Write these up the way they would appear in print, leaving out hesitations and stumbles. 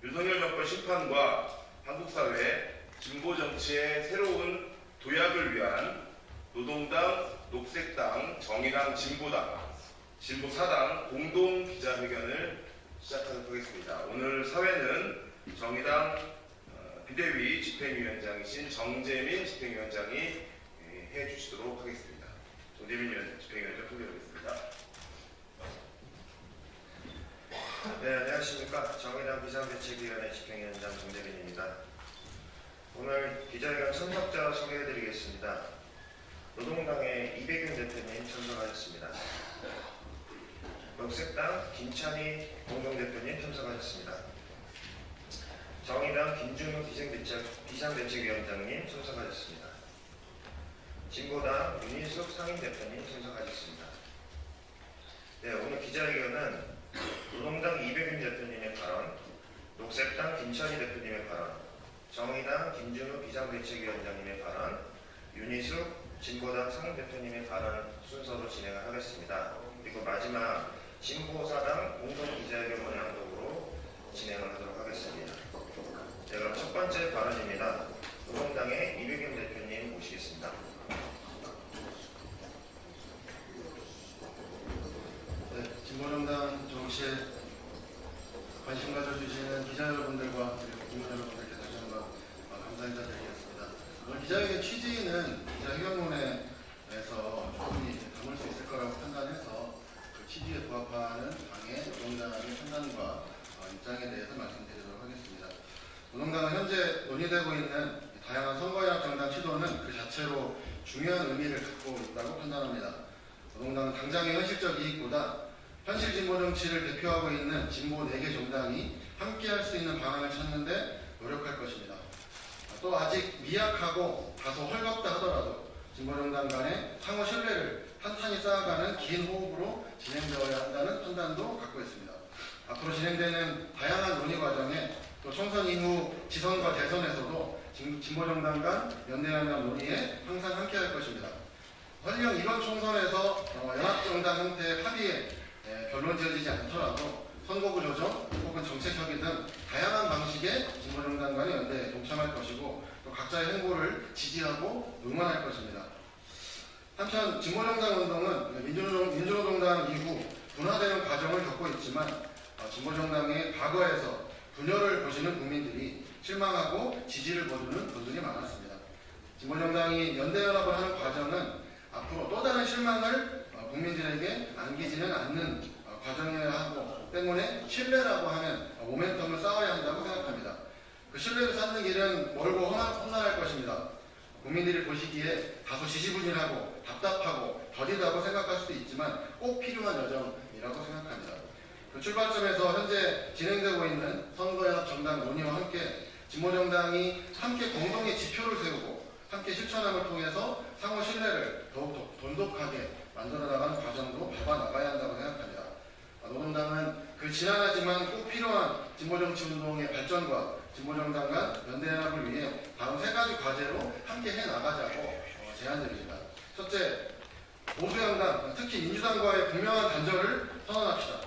윤석열 정권 심판과 한국 사회 진보 정치의 새로운 도약을 위한 노동당, 녹색당, 정의당, 진보당, 진보4당 공동 기자회견을 시작하도록 하겠습니다. 오늘 사회는 정의당 비대위 집행위원장이신 정재민 집행위원장이 해주시도록 하겠습니다. 정재민 집행위원장 소개하겠습니다. 네, 안녕하십니까. 정의당 비상대책위원회 집행위원장 정재민입니다. 오늘 기자회견 참석자 소개해드리겠습니다. 노동당의 이백윤 대표님 참석하셨습니다. 녹색당 김찬희 공동대표님 참석하셨습니다. 정의당 김준우 비상대책위원장님 참석하셨습니다. 진보당 윤인숙 상임대표님 참석하셨습니다. 네, 오늘 기자회견은 노동당 이백윤 대표님의 발언, 녹색당 김찬희 대표님의 발언, 정의당 김준우 비상대책위원장님의 발언, 윤희숙 진보당 상임대표님의 발언 순서로 진행을 하겠습니다. 그리고 마지막 진보4당 공동기자회견 양독으로 진행을 하도록 하겠습니다. 네, 그럼 첫 번째 발언입니다. 노동당의 이백윤 대표님 모시겠습니다. 네, 진보정당 정치에 관심 가져주시는 기자 여러분들과 그리고 국민 여러분들께 다시 한번 감사 인사드리겠습니다. 오늘 기자회견 취지는 기자회견문에서 충분히 담을 수 있을 거라고 판단해서 그 취지에 부합하는 당의 노동당의 판단과 입장에 대해서 말씀드리도록 하겠습니다. 노동당은 현재 논의되고 있는 다양한 선거연합 정당 시도는 그 자체로 중요한 의미를 갖고 있다고 판단합니다. 노동당은 당장의 현실적 이익보다 현실 진보 정치를 대표하고 있는 진보 4개 정당이 함께할 수 있는 방안을 찾는 데 노력할 것입니다. 또 아직 미약하고 다소 헐겁다 하더라도 진보 정당 간의 상호 신뢰를 탄탄히 쌓아가는 긴 호흡으로 진행되어야 한다는 판단도 갖고 있습니다. 앞으로 진행되는 다양한 논의 과정에 또 총선 이후 지선과 대선에서도 진보 정당 간 연대하는 논의에 항상 함께할 것입니다. 설령 이번 총선에서 연합정당 형태의 합의에 결론 지어지지 않더라도 선거구 조정 혹은 정책 협의 등 다양한 방식의 진보정당 간의 연대에 동참할 것이고 또 각자의 행보를 지지하고 응원할 것입니다. 한편 진보정당 운동은 민주노동당 이후 분화되는 과정을 겪고 있지만 진보정당의 과거에서 분열을 보시는 국민들이 실망하고 지지를 거두는 분들이 많았습니다. 진보정당이 연대연합을 하는 과정은 앞으로 또 다른 실망을 국민들에게 안기지는 않는 과정이어야 하고 때문에 신뢰라고 하는 모멘텀을 쌓아야 한다고 생각합니다. 그 신뢰를 쌓는 길은 멀고 험난할 것입니다. 국민들이 보시기에 다소 지지부진하고 답답하고 더디다고 생각할 수도 있지만 꼭 필요한 여정이라고 생각합니다. 그 출발점에서 현재 진행되고 있는 선거연합 정당 논의와 함께 진보정당이 함께 공동의 지표를 세우고 함께 실천함을 통해서 상호 신뢰를 더욱 돈독하게 만들어 나가는 과정도 밟아 나가야 한다고 생각합니다. 노동당은 그 지난하지만 꼭 필요한 진보정치운동의 발전과 진보정당 간 연대연합을 위해 다음 3가지 과제로 함께 해나가자고 제안드립니다. 첫째, 보수양당, 특히 민주당과의 분명한 단절을 선언합시다.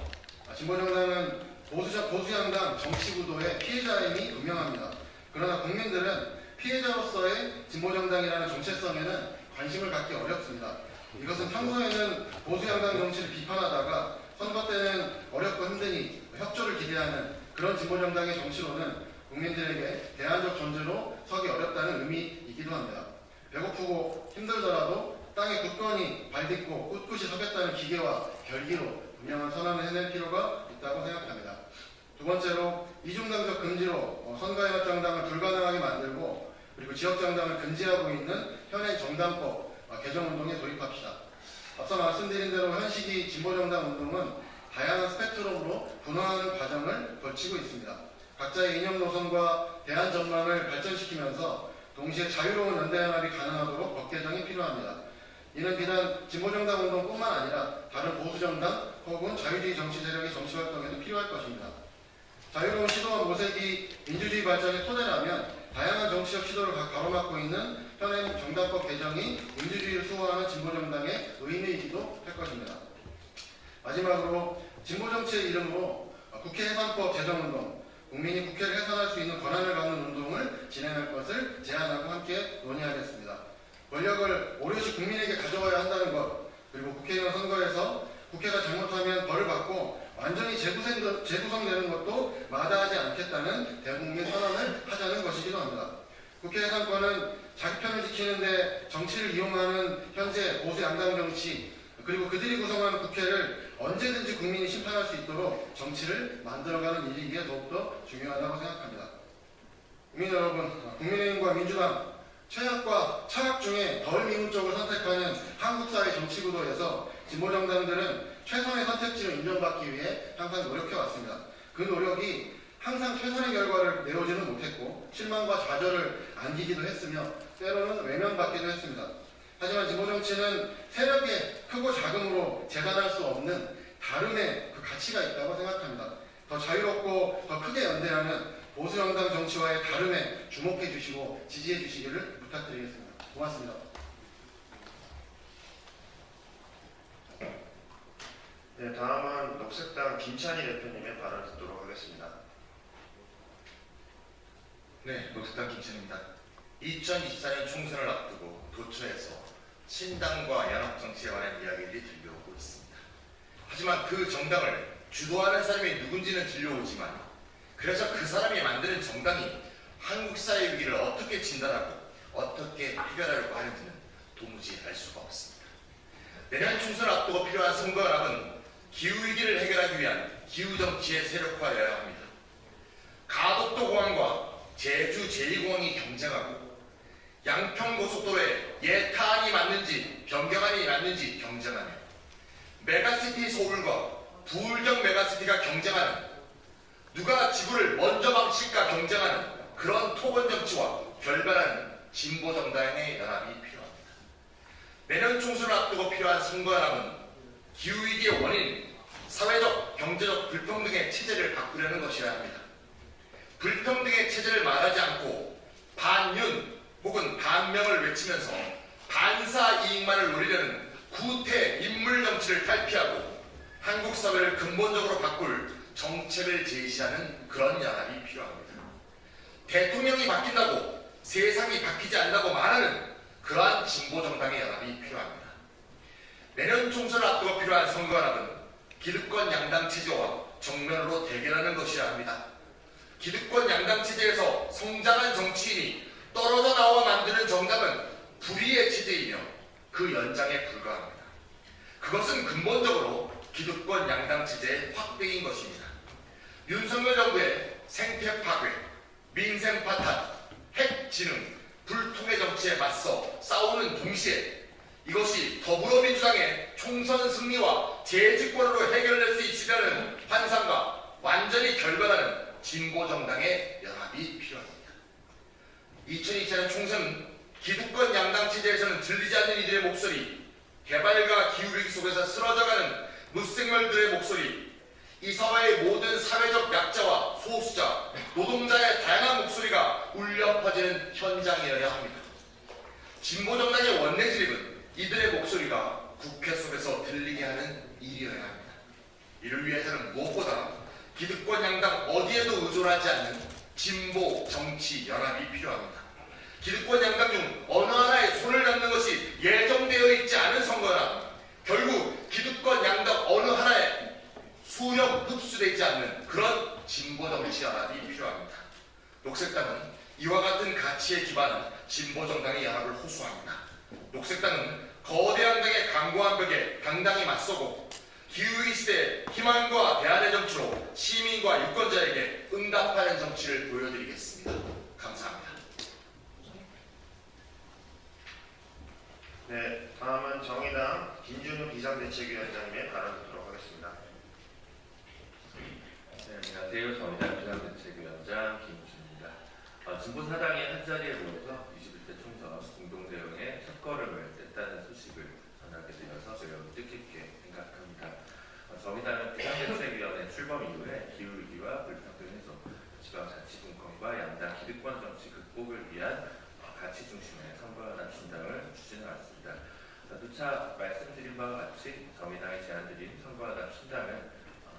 진보정당은 보수양당 정치구도의 피해자임이 분명합니다. 그러나 국민들은 피해자로서의 진보정당이라는 정체성에는 관심을 갖기 어렵습니다. 이것은 평소에는 보수양당 정치를 비판하다가 선거 때는 어렵고 힘드니 협조를 기대하는 그런 진보정당의 정치로는 국민들에게 대안적 존재로 서기 어렵다는 의미이기도 합니다. 배고프고 힘들더라도 땅에 굳건히 발딛고 꿋꿋이 서겠다는 기계와 결기로 분명한 선언을 해낼 필요가 있다고 생각합니다. 두 번째로 이중당적 금지로 선거연합 정당을 불가능하게 만들고 그리고 지역정당을 금지하고 있는 현행 정당법 개정운동에 돌입합시다. 앞서 말씀드린 대로 현 시기 진보정당 운동은 다양한 스펙트럼으로 분화하는 과정을 거치고 있습니다. 각자의 이념 노선과 대안 전망을 발전시키면서 동시에 자유로운 연대연합이 가능하도록 법 개정이 필요합니다. 이는 비단 진보정당 운동뿐만 아니라 다른 보수정당 혹은 자유주의 정치 세력의 정치활동에도 필요할 것입니다. 자유로운 시도와 모색이 민주주의 발전의 토대라면 다양한 정치적 시도를 가로막고 있는 현행 정당법 개정이 민주주의를 수호하는 진보정당의 의미이기도 할 것입니다. 마지막으로 진보정치의 이름으로 국회 해산법 제정운동, 국민이 국회를 해산할 수 있는 권한을 갖는 운동을 진행할 것을 제안하고 함께 논의하겠습니다. 권력을 오롯이 국민에게 가져와야 한다는 것, 그리고 국회의원 선거에서 국회가 잘못하면 벌을 받고 완전히 재구성되는 것도 마다하지 않겠다는 대국민 선언을 하자는 것이기도 합니다. 국회 해산권은 자기 편을 지키는데 정치를 이용하는 현재 보수 양당 정치, 그리고 그들이 구성하는 국회를 언제든지 국민이 심판할 수 있도록 정치를 만들어가는 일이기에 더욱더 중요하다고 생각합니다. 국민 여러분, 국민의힘과 민주당, 최악과 차악 중에 덜 미문적으로 선택하는 한국 사회 정치 구도에서 진보 정당들은 최선의 선택지를 인정받기 위해 항상 노력해왔습니다. 그 노력이 항상 최선의 결과를 내오지는 못했고 실망과 좌절을 안기기도 했으며 때로는 외면받기도 했습니다. 하지만 진보 정치는 세력의 크고 작음으로 재단할 수 없는 다름의 그 가치가 있다고 생각합니다. 더 자유롭고 더 크게 연대하는 보수정당 정치와의 다름에 주목해 주시고 지지해 주시기를 부탁드리겠습니다. 고맙습니다. 네, 다음은 녹색당 김찬희 대표님의 발언을 듣도록 하겠습니다. 네, 녹색당 김찬입니다. 2024년 총선을 앞두고 도처에서 신당과 연합정치에 관한 이야기들이 들려오고 있습니다. 하지만 그 정당을 주도하는 사람이 누군지는 들려오지만 그래서 그 사람이 만드는 정당이 한국 사회 위기를 어떻게 진단하고 어떻게 해결하려고 하는지는 도무지 알 수가 없습니다. 내년 총선을 앞두고 필요한 선거연합은 기후위기를 해결하기 위한 기후정치의 세력화여야 합니다. 가덕도 공항과 제주 제2공항이 경쟁하고 양평고속도로에 예타안이 맞는지 변경안이 맞는지 경쟁하며 메가시티 서울과 부울경 메가시티가 경쟁하는 누가 지구를 먼저 망칠까 경쟁하는 그런 토건정치와 결별하는 진보정당의 연합이 필요합니다. 내년 총선을 앞두고 필요한 선거연합은 기후위기의 원인, 사회적, 경제적 불평등의 체제를 바꾸려는 것이어야 합니다. 불평등의 체제를 말하지 않고 반윤 혹은 반명을 외치면서 반사 이익만을 노리려는 구태 인물 정치를 탈피하고 한국 사회를 근본적으로 바꿀 정책을 제시하는 그런 연합이 필요합니다. 대통령이 바뀐다고 세상이 바뀌지 않는다고 말하는 그러한 진보 정당의 연합이 필요합니다. 내년 총선을 앞두고 필요한 선거연합은 기득권 양당 체제와 정면으로 대결하는 것이어야 합니다. 기득권 양당 체제에서 성장한 정치인이 떨어져 나와 만드는 정당은 불의의 체제이며 그 연장에 불과합니다. 그것은 근본적으로 기득권 양당 체제의 확대인 것입니다. 윤석열 정부의 생태 파괴, 민생 파탄, 핵 진흥, 불통의 정치에 맞서 싸우는 동시에 이것이 더불어민주당의 총선 승리와 재집권으로 해결될 수 있으려는 환상과 완전히 결별하는 진보정당의 연합이 필요합니다. 2024년 총선은 기득권 양당 체제에서는 들리지 않는 이들의 목소리, 개발과 기후위기 속에서 쓰러져가는 무생물들의 목소리, 이 사회의 모든 사회적 약자와 소수자, 노동자의 다양한 목소리가 울려 퍼지는 현장이어야 합니다. 진보정당의 원내 진입은 이들의 목소리가 국회 속에서 들리게 하는 일이어야 합니다. 이를 위해서는 무엇보다 기득권 양당 어디에도 의존하지 않는 진보 정치 연합이 필요합니다. 기득권 양당 중 어느 하나에 손을 잡는 것이 예정되어 있지 않은 선거연합, 결국 기득권 양당 어느 하나에 수렴 흡수되지 않는 그런 진보 정치 연합이 필요합니다. 녹색당은 이와 같은 가치에 기반한 진보 정당의 연합을 호소합니다. 녹색당은 거대 양당의 강고한 벽에 당당히 맞서고 기후위기 시대에 희망과 대안의 정치로 시민과 유권자에게 응답하는 정치를 보여드리겠습니다. 감사합니다. 네, 다음은 정의당 김준우 비상대책위원장님의 발언 듣도록 하겠습니다. 네, 안녕하세요. 정의당 비상대책위원장 김준입니다. 진보 사당이 한자리에 모여서 21대 총선 공동대응에 첫걸음을 뗐다는 소식을 전하게 되어서 매우 뜻깊게 생각합니다. 정의당은 비상대책위원회 출범 이후에 기후위기와 불평등 해소, 지방자치분권과 양당 기득권 정치 극복을 위한 가치 중심의 선거연합 신당을 추진해왔습니다. 누차 말씀드린 바와 같이 정의당이 제안드린 선거연합 신당은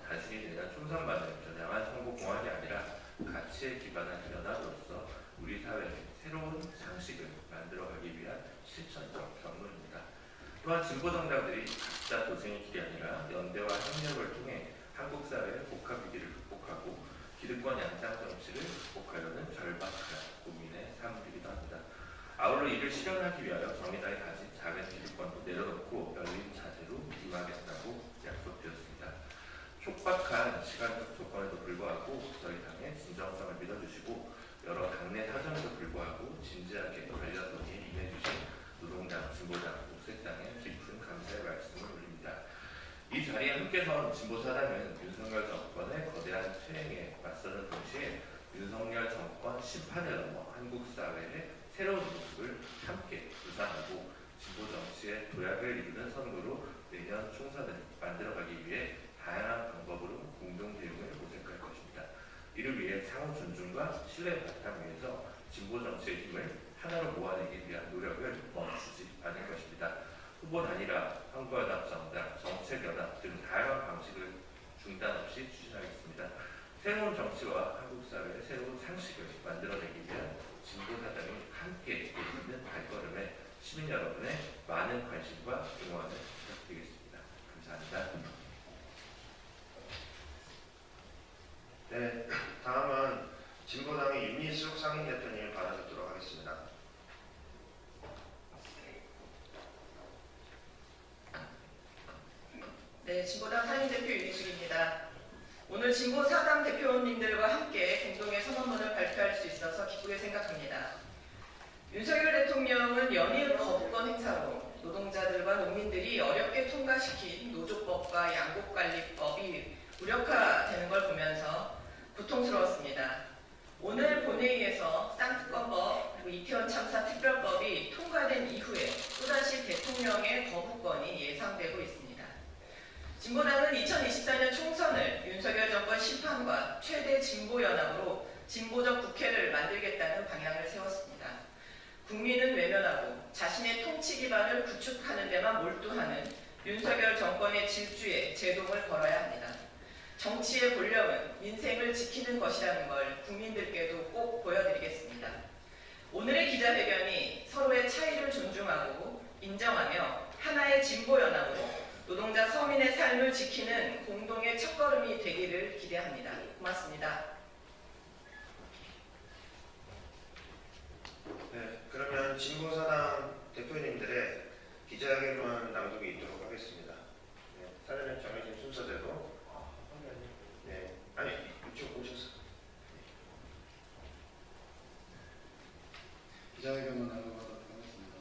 단순히 내년 총선만을 겨냥한 선거 공약이 아니라 또한 진보 정당들이 각자 도생의 길이 아니라 연대와 협력을 통해 한국 사회의 복합 위기를 극복하고 기득권 양당 정치를 극복하려는 절박한 고민의 삶이기도 합니다. 아울러 이를 실현하기 위하여 정의당이 가진 작은 기득권도 내려놓고 열린 자세로 임하겠다고 약속드렸습니다. 촉박한 시간적 조건에도 불구하고 저희 당의 진정성을 믿어주시고 여러 당내 사정에도 불구하고 진지하게 관련론에 임해주신 노동당, 진보당, 녹색당에 깊은 감사의 말씀을 올립니다. 이 자리에 함께 선 진보사당은 윤석열 정권의 거대한 퇴행에 맞서는 동시에 윤석열 정권 심판을 넘어 한국 사회의 새로운 모습을 함께 구상하고 진보 정치의 도약을 이루는 선거로 내년 총선을 만들어가기 위해 다양한 방법으로 공동 대응을 모색할 것입니다. 이를 위해 상호 존중과 신뢰 바탕 위에서 진보 정치의 힘을 하나로 모아내기 위한 노력을 멈추지 않을 것입니다. 후보 단일화, 선거연합정당, 정책연합 등 다양한 방식을 중단 없이 추진하겠습니다. 새로운 정치와 한국 사회의 새로운 상식을 만들어내기 위한 진보사당이 함께 내딛는 발걸음에 시민 여러분의 많은 관심과 응원을 부탁드리겠습니다. 감사합니다. 네, 다음은 진보당의 윤희숙 상임대표님 발언 듣도록 하겠습니다. 네, 진보당 상임대표 윤희숙입니다. 오늘 진보 사당 대표님들과 함께 공동의 선언문을 발표할 수 있어서 기쁘게 생각합니다. 윤석열 대통령은 연이은 거부권 행사로 노동자들과 농민들이 어렵게 통과시킨 노조법과 양곡관리법이 무력화되는 걸 보면서 고통스러웠습니다. 오늘 본회의에서 쌍특검법 그리고 이태원 참사 특별법이 통과된 이후에 또다시 대통령의 거부권이 예상되고 있습니다. 진보당은 2024년 총선을 윤석열 정권 심판과 최대 진보연합으로 진보적 국회를 만들겠다는 방향을 세웠습니다. 국민은 외면하고 자신의 통치 기반을 구축하는 데만 몰두하는 윤석열 정권의 질주에 제동을 걸어야 합니다. 정치의 본령은 민생을 지키는 것이라는 걸 국민들께도 꼭 보여드리겠습니다. 오늘의 기자회견이 서로의 차이를 존중하고 인정하며 하나의 진보연합으로 노동자 서민의 삶을 지키는 공동의 첫걸음이 되기를 기대합니다. 고맙습니다. 네, 그러면 진보사당 대표님들의 기자회견 낭독이 있도록 하겠습니다. 네, 사전에 정해진 순서대로. 네, 아니 이쪽 오셨어. 기자회견만 나눠보도록 하겠습니다.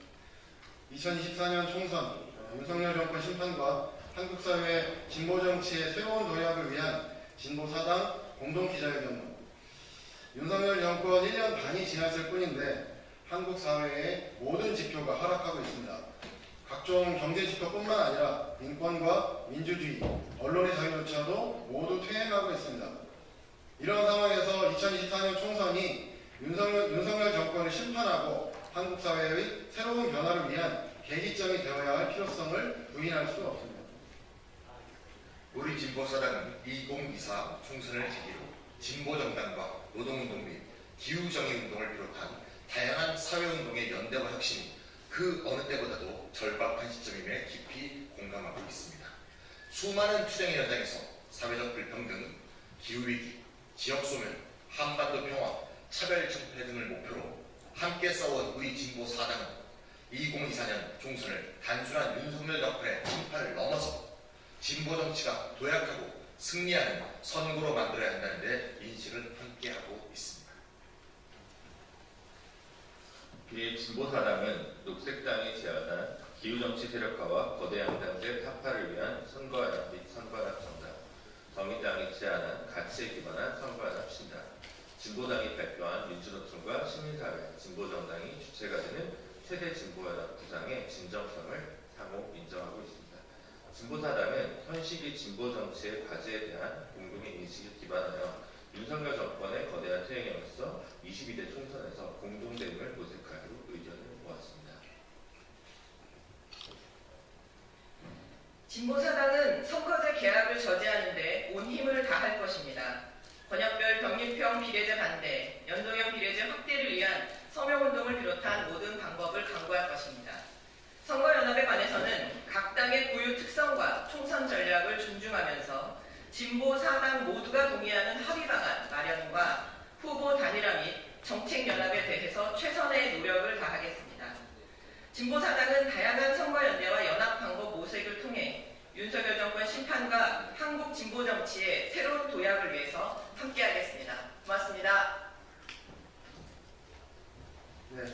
2024년 총선 윤석열 정권 심판과 한국 사회 진보 정치의 새로운 도약을 위한 진보사당 공동 기자회견. 윤석열 정권 1년 반이 지났을 뿐인데 한국 사회의 모든 지표가 하락하고 있습니다. 각종 경제 지표뿐만 아니라 인권과 민주주의, 언론의 자유조차도 모두 퇴행하고 있습니다. 이런 상황에서 2024년 총선이 윤석열 정권을 심판하고 한국 사회의 새로운 변화를 위한 계기점이 되어야 할 필요성을 부인할 수 없습니다. 우리 진보사당은 2024 총선을 계기로 진보정당과 노동운동 및 기후정의운동을 비롯한 다양한 사회운동의 연대와 혁신이 그 어느 때보다도 절박한 시점임에 깊이 공감하고 있습니다. 수많은 투쟁의 현장에서 사회적 불평등, 기후위기, 지역소멸, 한반도 평화, 차별정폐 등을 목표로 함께 싸워온 우리 진보사당은 2024년 총선을 단순한 윤석열 정권의 심판을 넘어서 진보정치가 도약하고 승리하는 선거로 만들어야 한다는 데 인식을 함께하고 있습니다. 이에 진보사당은 녹색당이 제안한 기후정치 세력화와 거대 양당제 타파를 위한 선거연합 및 선거연합 정당, 정의당이 제안한 가치에 기반한 선거연합 신당, 진보당이 발표한 민주노총과 시민사회, 진보정당이 주체가 되는 최대 진보연합 구상의 진정성을 상호 인정하고 있습니다. 진보사당은 현 시기 진보정치의 과제에 대한 공동의 인식에 기반하여 윤석열 정권의 거대한 퇴행에 맞서 22대 총선에서 공동대응을 모색하려 의견을 모았습니다. 진보사당은 선거제 개혁을 저지하는 데 온 힘을 다할 것입니다. 권역별 병립형 비례제 반대, 연동형 비례제 확대를 위한 서명운동을 비롯한 모든 방법을 강구할 것입니다. 선거연합에 관해서는 각 당의 고유 특성과 총선 전략을 존중하면서 진보 사당 모두가 동의하는 합의 방안 마련과 후보 단일화 및 정책 연합에 대해서 최선의 노력을 다하겠습니다. 진보 사당은 다양한 선거연대와 연합 방법 모색을 통해 윤석열 정권 심판과 한국 진보 정치의 새로운 도약을 위해서 함께하겠습니다. 고맙습니다. 네.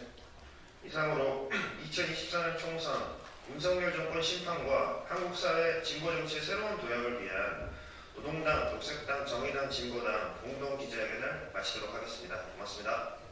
이상으로 2024년 총선 윤석열 정권 심판과 한국 사회 진보 정치의 새로운 도약을 위한 노동당, 녹색당, 정의당, 진보당 공동 기자회견을 마치도록 하겠습니다. 고맙습니다.